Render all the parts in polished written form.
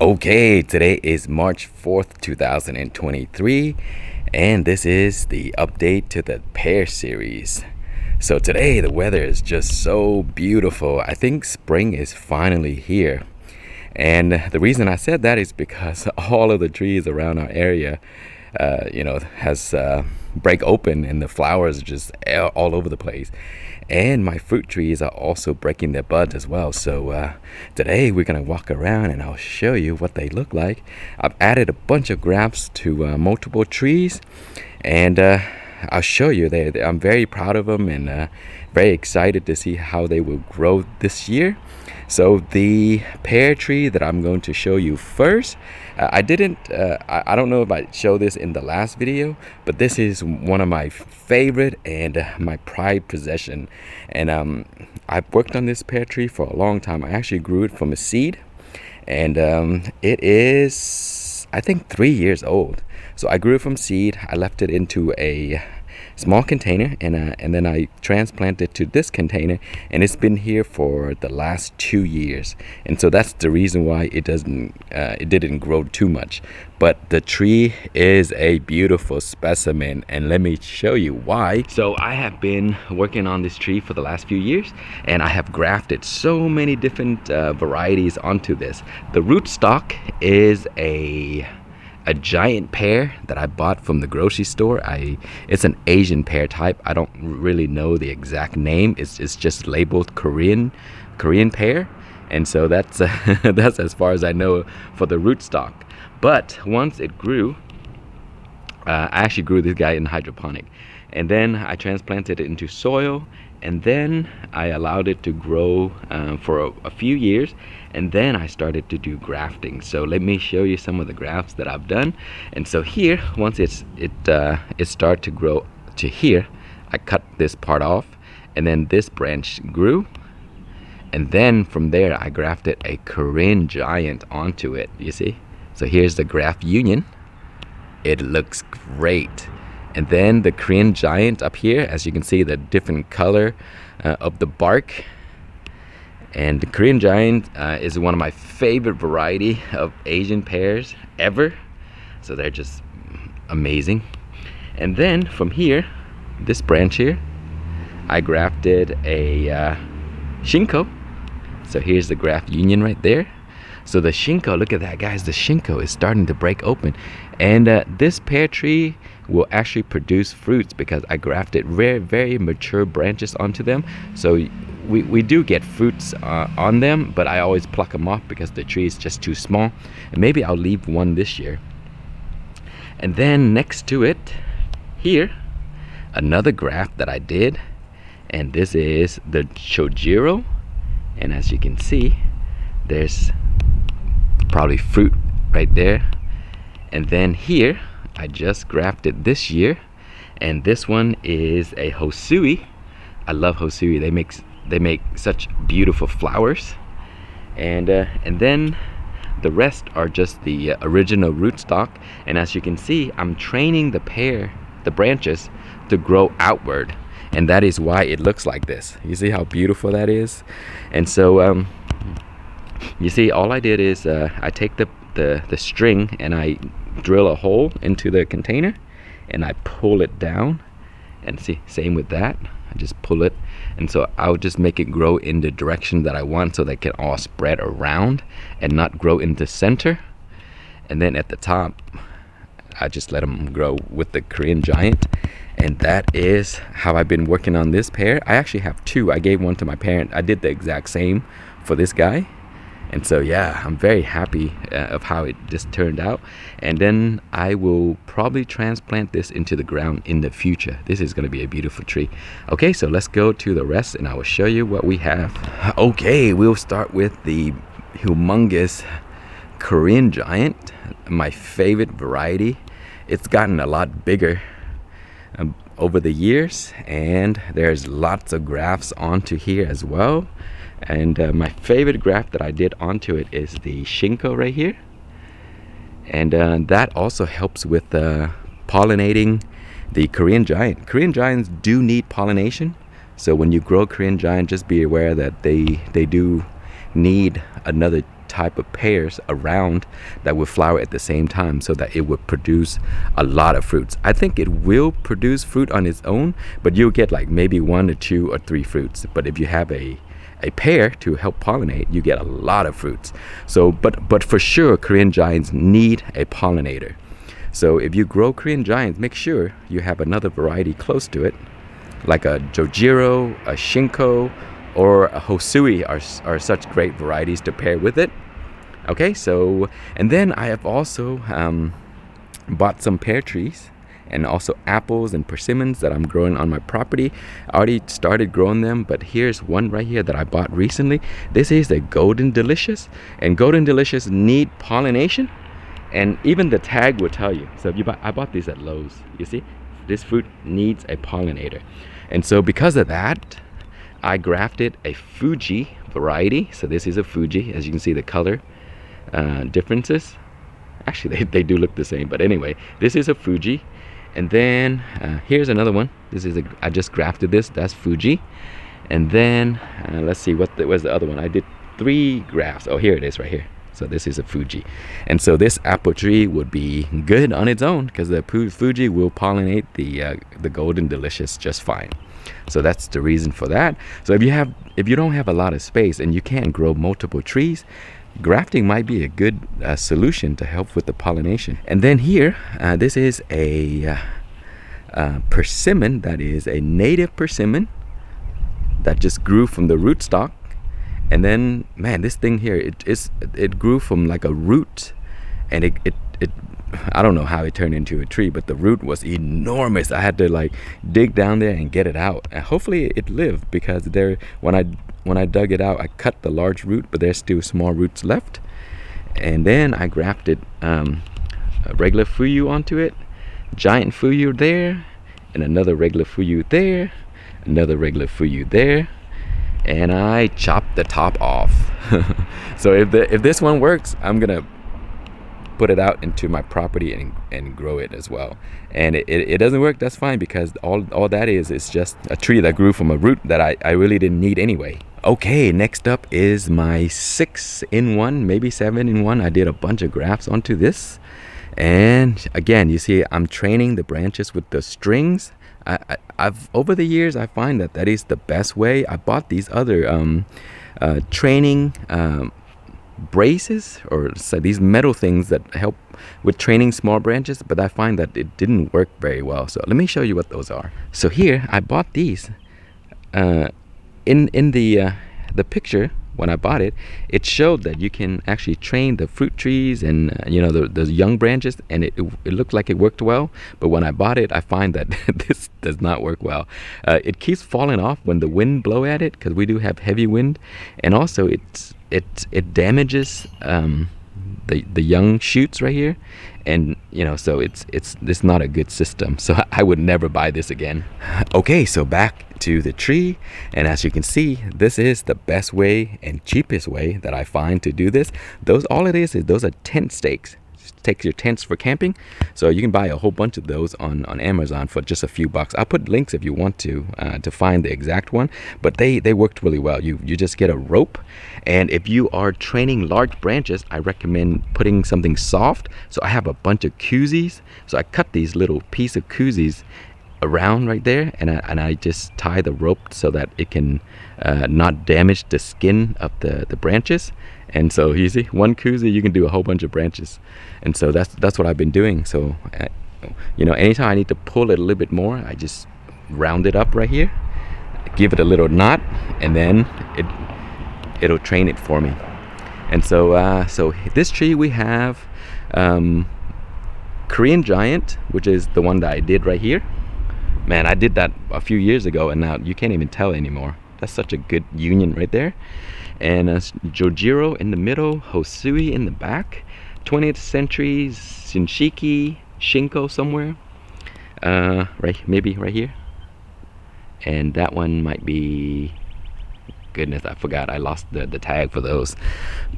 Okay, today is March 4th, 2023, and this is the update to the Pear series. So today the weather is just so beautiful. I think spring is finally here. And the reason I said that is because all of the trees around our area, has break open and the flowers are just all over the place. And my fruit trees are also breaking their buds as well. So today we're gonna walk around and I'll show you what they look like. I've added a bunch of grafts to multiple trees, and I'll show you. I'm very proud of them and very excited to see how they will grow this year. So the pear tree that I'm going to show you first, I don't know if I showed this in the last video, but this is one of my favorite and my pride possession. And I've worked on this pear tree for a long time. I actually grew it from a seed, and it is, I think, 3 years old. So I grew it from seed. I left it into a small container, and then I transplanted to this container, and it's been here for the last 2 years. And so that's the reason why it didn't grow too much. But the tree is a beautiful specimen, and let me show you why. So I have been working on this tree for the last few years, and I have grafted so many different varieties onto this. The rootstock is a giant pear that I bought from the grocery store. It's an Asian pear type. I don't really know the exact name. It's just labeled Korean pear, and so that's that's as far as I know for the rootstock. But once it grew, I actually grew this guy in hydroponic, and then I transplanted it into soil, and then I allowed it to grow for a few years, and then I started to do grafting. So let me show you some of the grafts that I've done. And so here, once it started to grow to here, I cut this part off, and then this branch grew, and then from there I grafted a Korean giant onto it. You see? So here's the graft union. It looks great. And then the Korean giant up here, as you can see, the different color of the bark. And the Korean giant is one of my favorite variety of Asian pears ever. So they're just amazing. And then from here, this branch here, I grafted a Shinko. So here's the graft union right there. So the Shinko, look at that, guys, the Shinko is starting to break open. And this pear tree will actually produce fruits because I grafted very, very mature branches onto them. So we do get fruits on them, but I always pluck them off because the tree is just too small. And maybe I'll leave one this year. And then next to it, here, another graft that I did. And this is the Chojuro. And as you can see, there's probably fruit right there. And then here I just grafted this year, and this one is a Hosui. I love Hosui. They make such beautiful flowers. And then the rest are just the original rootstock. And as you can see, I'm training the branches to grow outward, and that is why it looks like this. You see how beautiful that is? And so you see, all I did is I take the string and I drill a hole into the container, and I pull it down, and see, same with that, I just pull it, and so I'll just make it grow in the direction that I want so they can all spread around and not grow in the center. And then at the top, I just let them grow with the Korean giant. And that is how I've been working on this pear. I actually have two. I gave one to my parent. I did the exact same for this guy. And so yeah, I'm very happy of how it just turned out. And then I will probably transplant this into the ground in the future. This is going to be a beautiful tree. Okay, so let's go to the rest and I will show you what we have. Okay, we'll start with the humongous Korean giant, my favorite variety. It's gotten a lot bigger over the years, and there's lots of grafts onto here as well. And my favorite graft that I did onto it is the Shinko right here, and that also helps with pollinating the Korean giant. Korean giants do need pollination, so when you grow Korean giant, just be aware that they do need another type of pears around that will flower at the same time, so that it would produce a lot of fruits. I think it will produce fruit on its own, but you'll get like maybe 1 or 2 or 3 fruits. But if you have a pear to help pollinate, you get a lot of fruits. So but for sure, Korean giants need a pollinator. So if you grow Korean giants, make sure you have another variety close to it, like a Chojuro, a Shinko, or a Hosui are such great varieties to pair with it. Okay, so, and then I have also bought some pear trees, and also apples and persimmons that I'm growing on my property. I already started growing them, but here's one right here that I bought recently. This is a Golden Delicious, and Golden Delicious need pollination, and even the tag will tell you. So if you buy, I bought these at Lowe's. You see, this fruit needs a pollinator, and so because of that, I grafted a Fuji variety. So this is a Fuji. As you can see, the color differences. Actually, they do look the same, but anyway, this is a Fuji. And then here's another one. This is I just grafted this. That's Fuji. And then let's see, where's the other one? I did 3 grafts. Oh, here it is right here. So this is a Fuji. And so this apple tree would be good on its own, because the Fuji will pollinate the Golden Delicious just fine. So that's the reason for that. So if you don't have a lot of space and you can't grow multiple trees, grafting might be a good solution to help with the pollination. And then here, this is a persimmon that is a native persimmon that just grew from the rootstock. And then, man, this thing here, it grew from like a root, and it I don't know how it turned into a tree, but the root was enormous. I had to like dig down there and get it out, and hopefully it lived, because when I dug it out, I cut the large root, but there's still small roots left. And then I grafted a regular Fuyu onto it, giant Fuyu there, and another regular Fuyu there, another regular Fuyu there, and I chopped the top off. So if this one works, I'm gonna put it out into my property and grow it as well. And it doesn't work, that's fine, because all that is just a tree that grew from a root that I really didn't need anyway. Okay, next up is my 6-in-1, maybe 7-in-1. I did a bunch of grafts onto this, and again, you see I'm training the branches with the strings. I've over the years, I find that is the best way. I bought these other training braces, or so these metal things that help with training small branches, but I find that it didn't work very well. So let me show you what those are. So here I bought these. In the picture when I bought it, it showed that you can actually train the fruit trees and you know, the young branches, and it looked like it worked well. But when I bought it, I find that this does not work well. It keeps falling off when the wind blow at it, because we do have heavy wind, and also it damages the young shoots right here, and you know, so it's not a good system. So I would never buy this again. Okay, so back to the tree, and as you can see, this is the best way and cheapest way that I find to do this. All it is those are tent stakes. Take your tents for camping, so you can buy a whole bunch of those on Amazon for just a few bucks. I'll put links if you want to find the exact one, but they worked really well. You just get a rope, and if you are training large branches, I recommend putting something soft. So I have a bunch of koozies, so I cut these little piece of koozies around right there, and I just tie the rope so that it can not damage the skin of the branches. And so you see, one koozie, you can do a whole bunch of branches. And so that's what I've been doing. So you know, anytime I need to pull it a little bit more, I just round it up right here, give it a little knot, and then it'll train it for me. And so so this tree we have Korean giant, which is the one that I did right here. Man, I did that a few years ago, and now you can't even tell anymore. That's such a good union right there. And Chojuro in the middle, Hosui in the back, 20th century Shinseiki, Shinko somewhere, maybe right here. And that one might be, goodness, I forgot, I lost the tag for those.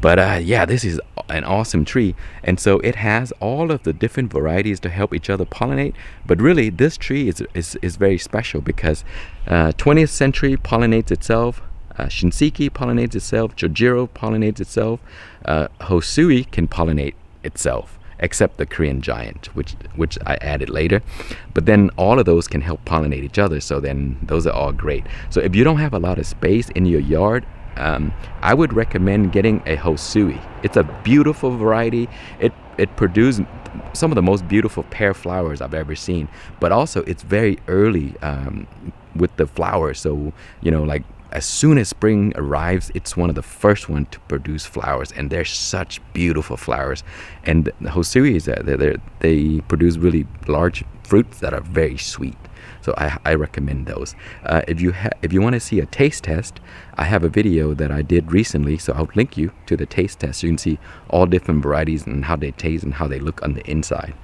But yeah, this is an awesome tree, and so it has all of the different varieties to help each other pollinate. But really, this tree is very special because 20th century pollinates itself, Shinseiki pollinates itself. Chojuro pollinates itself. Hosui can pollinate itself, except the Korean giant, which I added later. But then all of those can help pollinate each other, so then those are all great. So if you don't have a lot of space in your yard, I would recommend getting a Hosui. It's a beautiful variety. It produces some of the most beautiful pear flowers I've ever seen, but also it's very early with the flowers. So, you know, like as soon as spring arrives, it's one of the first ones to produce flowers, and they're such beautiful flowers. And the Hosui they produce really large fruits that are very sweet. So I recommend those. If you want to see a taste test, I have a video that I did recently, so I'll link you to the taste test so you can see all different varieties and how they taste and how they look on the inside.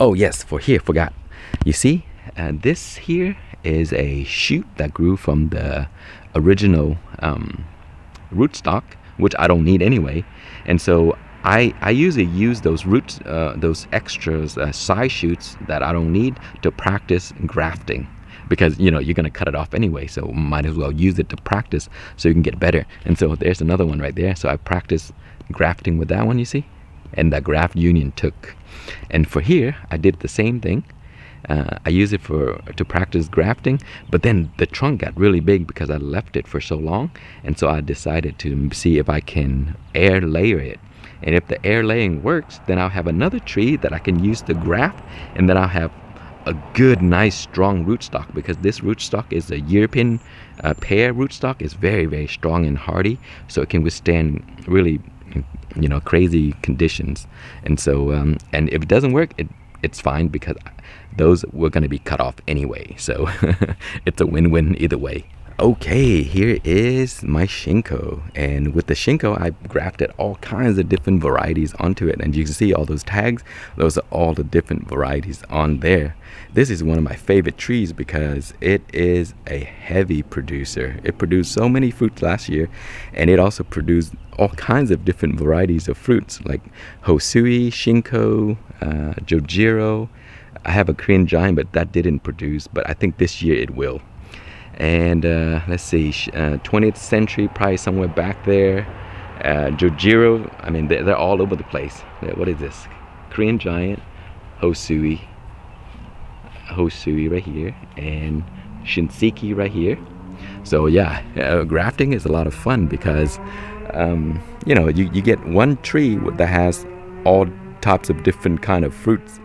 Oh yes, forgot. You see, this here is a shoot that grew from the original rootstock, which I don't need anyway, and so I usually use those roots, those extras, side shoots that I don't need to practice grafting, because you know you're gonna cut it off anyway, so might as well use it to practice so you can get better. And so there's another one right there. So I practiced grafting with that one, you see, and the graft union took. And for here, I did the same thing. I use it to practice grafting, but then the trunk got really big because I left it for so long, and so I decided to see if I can air layer it. And if the air laying works, then I'll have another tree that I can use to graft, and then I'll have a good, nice, strong rootstock, because this rootstock is a European pear rootstock. It's very, very strong and hardy, so it can withstand really, you know, crazy conditions. And so, and if it doesn't work, it's fine, because those were going to be cut off anyway. So it's a win-win either way. Okay, here is my Shinko, and with the Shinko I grafted all kinds of different varieties onto it, and you can see all those tags. Those are all the different varieties on there. This is one of my favorite trees because it is a heavy producer. It produced so many fruits last year, and it also produced all kinds of different varieties of fruits like Hosui, Shinko, Chojuro. I have a Korean giant, but that didn't produce, but I think this year it will. And let's see, 20th century, probably somewhere back there. Chojuro, I mean, they're all over the place. What is this? Korean giant, Hosui right here, and Shinseiki right here. So yeah, grafting is a lot of fun because, you know, you get one tree that has all types of different kind of fruits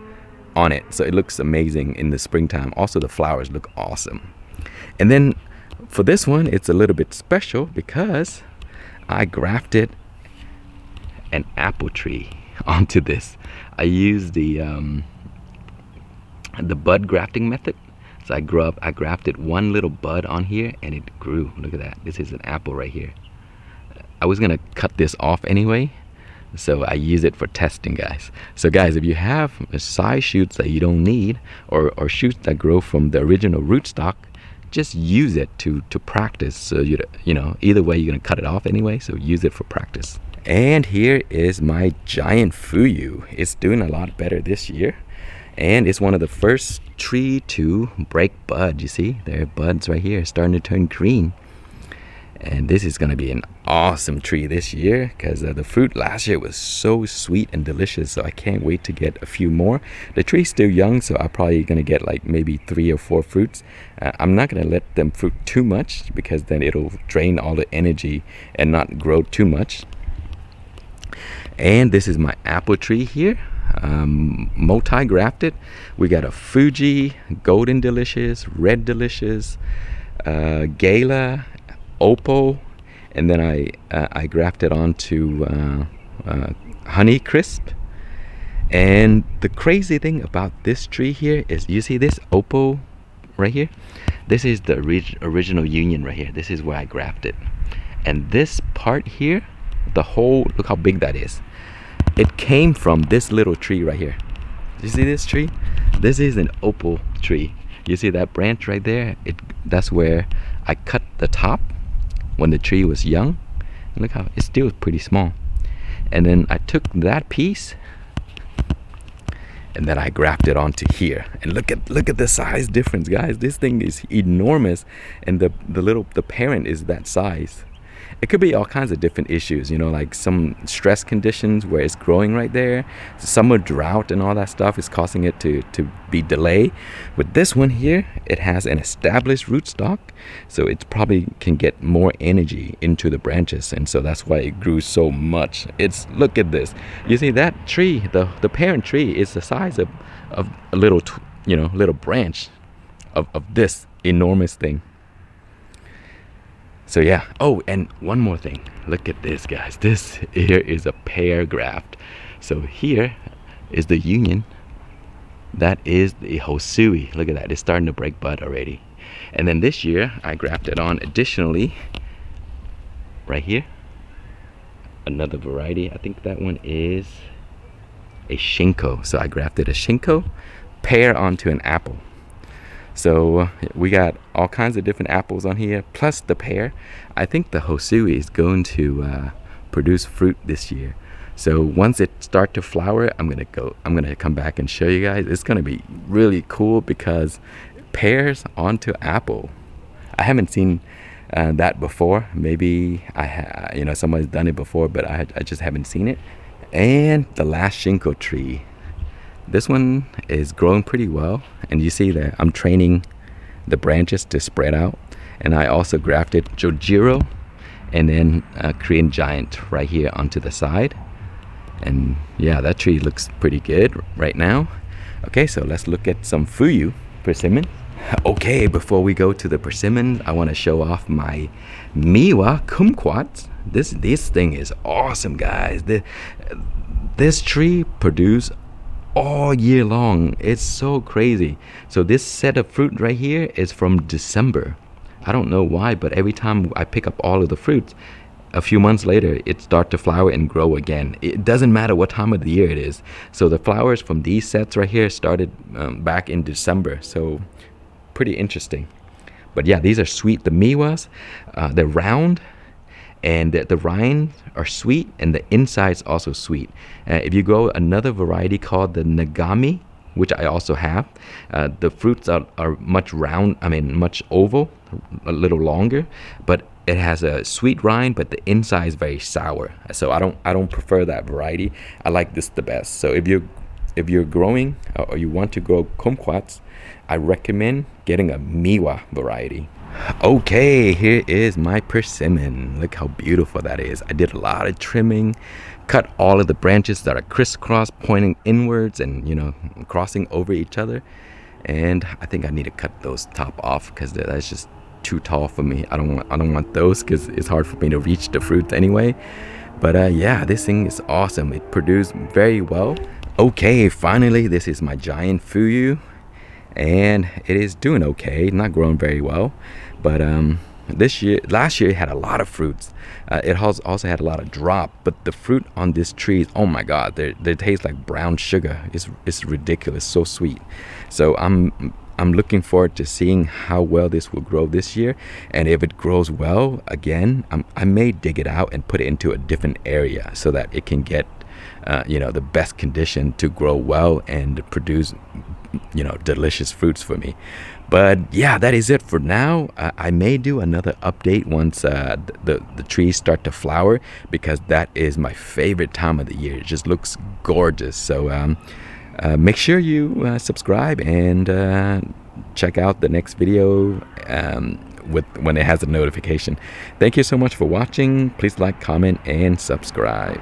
on it. So it looks amazing in the springtime. Also, the flowers look awesome. And then for this one, it's a little bit special because I grafted an apple tree onto this. I used the bud grafting method. So I grafted one little bud on here, and it grew. Look at that. This is an apple right here. I was gonna cut this off anyway, so I use it for testing, guys. So guys, if you have side shoots that you don't need, or shoots that grow from the original rootstock, just use it to practice. So you know, either way you're gonna cut it off anyway, so use it for practice. And here is my giant Fuyu. It's doing a lot better this year, and it's one of the first tree to break bud. You see, there are buds right here starting to turn green. And this is going to be an awesome tree this year because the fruit last year was so sweet and delicious. So I can't wait to get a few more. The tree's still young, so I'm probably going to get like maybe 3 or 4 fruits. I'm not going to let them fruit too much because then it'll drain all the energy and not grow too much. And this is my apple tree here, multi-grafted. We got a Fuji, Golden Delicious, Red Delicious, Gala, Opal, and then I grafted onto Honey Crisp. And the crazy thing about this tree here is, you see this Opal right here? This is the original union right here. This is where I grafted. And this part here, the whole, look how big that is. It came from this little tree right here. You see this tree? This is an Opal tree. You see that branch right there? That's where I cut the top when the tree was young. And look how it's still pretty small. And then I took that piece and then I grafted onto here. And look at the size difference, guys. This thing is enormous, and the parent is that size. It could be all kinds of different issues, you know, like some stress conditions where it's growing right there. Summer drought and all that stuff is causing it to be delayed. With this one here, it has an established rootstock, so it probably can get more energy into the branches, and so that's why it grew so much. Look at this. You see that tree, the parent tree is the size of a little, little branch of this enormous thing. So yeah. Oh, and one more thing. Look at this, guys. This here is a pear graft. So here is the union. That is the Hosui. Look at that. It's starting to break bud already. And then this year I grafted on additionally right here another variety. I think that one is a Shinko. So I grafted a Shinko pear onto an apple. So we got all kinds of different apples on here, plus the pear. I think the Hosui is going to produce fruit this year. So once it starts to flower, I'm gonna come back and show you guys. It's gonna be really cool because pears onto apple. I haven't seen that before. Maybe somebody's done it before, but I just haven't seen it. And the last Shinko tree. This one is growing pretty well, and you see that I'm training the branches to spread out. And I also grafted Chojuro and then Korean Giant right here onto the side. And yeah, that tree looks pretty good right now. Okay, so let's look at some Fuyu persimmon. Okay, before we go to the persimmons, I want to show off my Miwa kumquats. This thing is awesome, guys. This tree produces all year long. It's so crazy. So this set of fruit right here is from December. I don't know why, but every time I pick up all of the fruits, a few months later it starts to flower and grow again. It doesn't matter what time of the year it is. So the flowers from these sets right here started back in December. So pretty interesting. But yeah, these are sweet. The miwas, they're round, and the rinds are sweet, and the inside's also sweet. If you grow another variety called the Nagami, which I also have, the fruits are much much oval, a little longer, but it has a sweet rind, but the inside is very sour. So I don't prefer that variety. I like this the best. So if you're growing or you want to grow kumquats, I recommend getting a Miwa variety. Okay, here is my persimmon. Look how beautiful that is. I did a lot of trimming, cut all of the branches that are crisscross, pointing inwards and crossing over each other. And I think I need to cut those top off because that's just too tall for me. I don't want those because it's hard for me to reach the fruit anyway. But yeah, this thing is awesome. It produced very well. Okay, finally, this is my giant Fuyu, and it is doing okay. Not growing very well, but last year it had a lot of fruits. It also had a lot of drop, but the fruit on this tree, oh my god, they taste like brown sugar. It's ridiculous, so sweet. So I'm looking forward to seeing how well this will grow this year, and if it grows well again, I may dig it out and put it into a different area so that it can get the best condition to grow well and produce delicious fruits for me. But yeah, that is it for now. I may do another update once the trees start to flower, because that is my favorite time of the year. It just looks gorgeous. So make sure you subscribe and check out the next video when it has a notification. Thank you so much for watching. Please like, comment, and subscribe.